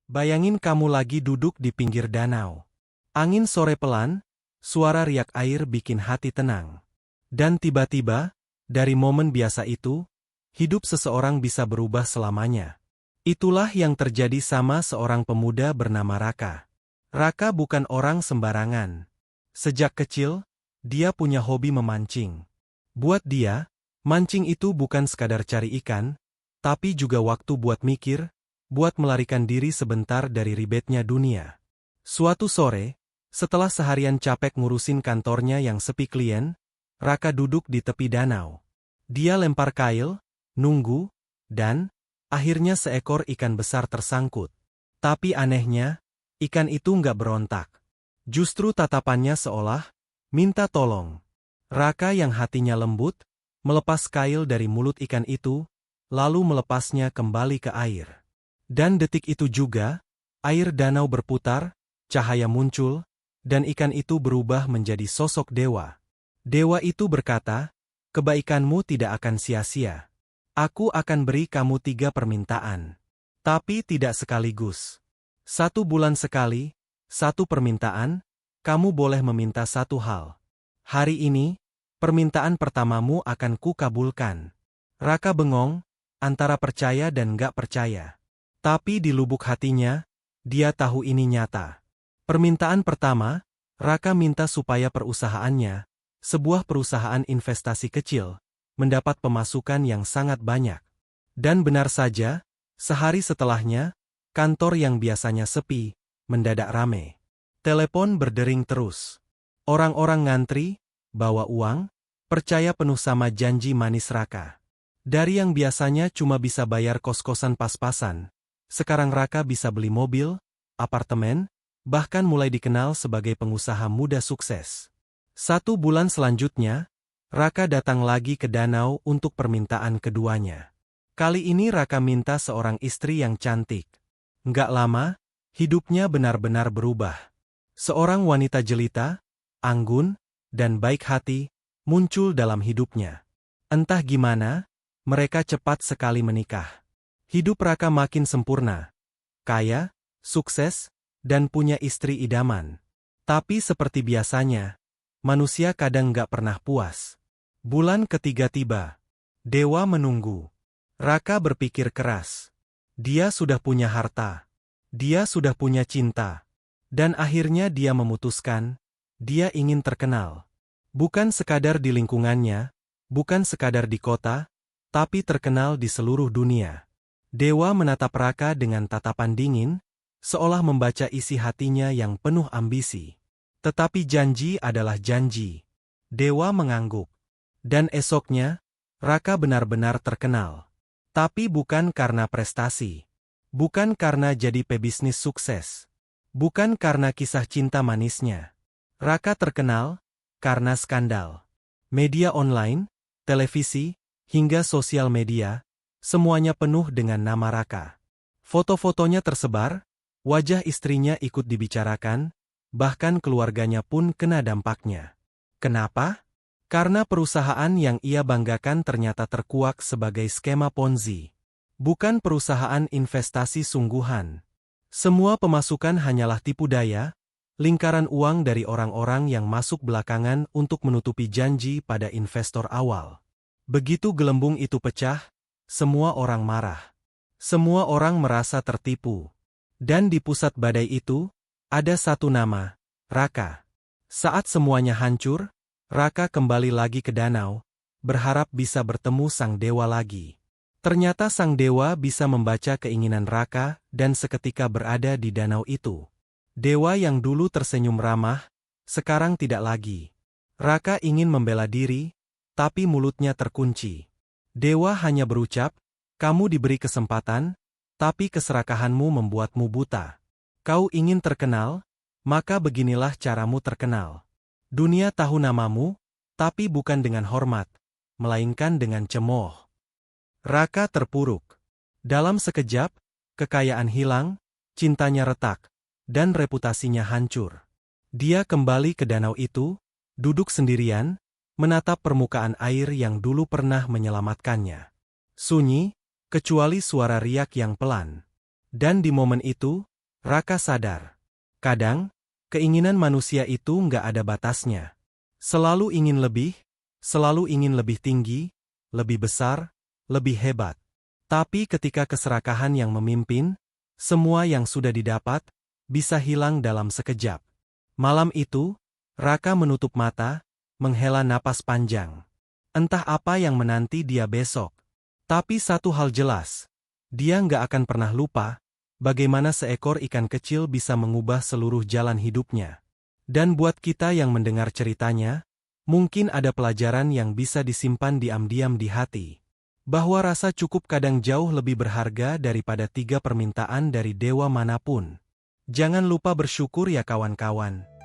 Bayangin kamu lagi duduk di pinggir danau. Angin sore pelan, suara riak air bikin hati tenang. Dan tiba-tiba, dari momen biasa itu, hidup seseorang bisa berubah selamanya. Itulah yang terjadi sama seorang pemuda bernama Raka. Raka bukan orang sembarangan. Sejak kecil, dia punya hobi memancing. Buat dia, mancing itu bukan sekadar cari ikan, tapi juga waktu buat mikir, buat melarikan diri sebentar dari ribetnya dunia. Suatu sore, setelah seharian capek ngurusin kantornya yang sepi klien, Raka duduk di tepi danau. Dia lempar kail, nunggu, dan akhirnya seekor ikan besar tersangkut. Tapi anehnya, ikan itu nggak berontak. Justru tatapannya seolah minta tolong. Raka yang hatinya lembut, melepas kail dari mulut ikan itu, lalu melepasnya kembali ke air. Dan detik itu juga, air danau berputar, cahaya muncul, dan ikan itu berubah menjadi sosok dewa. Dewa itu berkata, "Kebaikanmu tidak akan sia-sia. Aku akan beri kamu 3 permintaan. Tapi tidak sekaligus. 1 bulan sekali, 1 permintaan, kamu boleh meminta 1 hal. Hari ini, permintaan pertamamu akan kukabulkan." Raka bengong, antara percaya dan gak percaya. Tapi di lubuk hatinya, dia tahu ini nyata. Permintaan pertama, Raka minta supaya perusahaannya, sebuah perusahaan investasi kecil, mendapat pemasukan yang sangat banyak. Dan benar saja, sehari setelahnya, kantor yang biasanya sepi, mendadak rame. Telepon berdering terus. Orang-orang ngantri, bawa uang, percaya penuh sama janji manis Raka. Dari yang biasanya cuma bisa bayar kos-kosan pas-pasan, sekarang Raka bisa beli mobil, apartemen, bahkan mulai dikenal sebagai pengusaha muda sukses. 1 bulan selanjutnya, Raka datang lagi ke danau untuk permintaan keduanya. Kali ini Raka minta seorang istri yang cantik. Nggak lama, hidupnya benar-benar berubah. Seorang wanita jelita, anggun, dan baik hati, muncul dalam hidupnya. Entah gimana, mereka cepat sekali menikah. Hidup Raka makin sempurna. Kaya, sukses, dan punya istri idaman. Tapi seperti biasanya, manusia kadang nggak pernah puas. Bulan ketiga tiba. Dewa menunggu. Raka berpikir keras. Dia sudah punya harta. Dia sudah punya cinta. Dan akhirnya dia memutuskan, dia ingin terkenal. Bukan sekadar di lingkungannya, bukan sekadar di kota, tapi terkenal di seluruh dunia. Dewa menatap Raka dengan tatapan dingin, seolah membaca isi hatinya yang penuh ambisi. Tetapi janji adalah janji. Dewa mengangguk. Dan esoknya, Raka benar-benar terkenal. Tapi bukan karena prestasi. Bukan karena jadi pebisnis sukses. Bukan karena kisah cinta manisnya. Raka terkenal karena skandal. Media online, televisi, hingga sosial media, semuanya penuh dengan nama Raka. Foto-fotonya tersebar, wajah istrinya ikut dibicarakan, bahkan keluarganya pun kena dampaknya. Kenapa? Karena perusahaan yang ia banggakan ternyata terkuak sebagai skema Ponzi. Bukan perusahaan investasi sungguhan. Semua pemasukan hanyalah tipu daya, lingkaran uang dari orang-orang yang masuk belakangan untuk menutupi janji pada investor awal. Begitu gelembung itu pecah, semua orang marah. Semua orang merasa tertipu. Dan di pusat badai itu, ada satu nama, Raka. Saat semuanya hancur, Raka kembali lagi ke danau, berharap bisa bertemu sang dewa lagi. Ternyata sang dewa bisa membaca keinginan Raka dan seketika berada di danau itu. Dewa yang dulu tersenyum ramah, sekarang tidak lagi. Raka ingin membela diri, tapi mulutnya terkunci. Dewa hanya berucap, "Kamu diberi kesempatan, tapi keserakahanmu membuatmu buta. Kau ingin terkenal, maka beginilah caramu terkenal. Dunia tahu namamu, tapi bukan dengan hormat, melainkan dengan cemooh." Raka terpuruk. Dalam sekejap, kekayaan hilang, cintanya retak, dan reputasinya hancur. Dia kembali ke danau itu, duduk sendirian, menatap permukaan air yang dulu pernah menyelamatkannya. Sunyi, kecuali suara riak yang pelan. Dan di momen itu, Raka sadar. Kadang, keinginan manusia itu nggak ada batasnya. Selalu ingin lebih tinggi, lebih besar, lebih hebat. Tapi ketika keserakahan yang memimpin, semua yang sudah didapat, bisa hilang dalam sekejap. Malam itu, Raka menutup mata, menghela napas panjang. Entah apa yang menanti dia besok. Tapi satu hal jelas, dia nggak akan pernah lupa, bagaimana seekor ikan kecil bisa mengubah seluruh jalan hidupnya. Dan buat kita yang mendengar ceritanya, mungkin ada pelajaran yang bisa disimpan diam-diam di hati. Bahwa rasa cukup kadang jauh lebih berharga daripada 3 permintaan dari dewa manapun. Jangan lupa bersyukur ya kawan-kawan.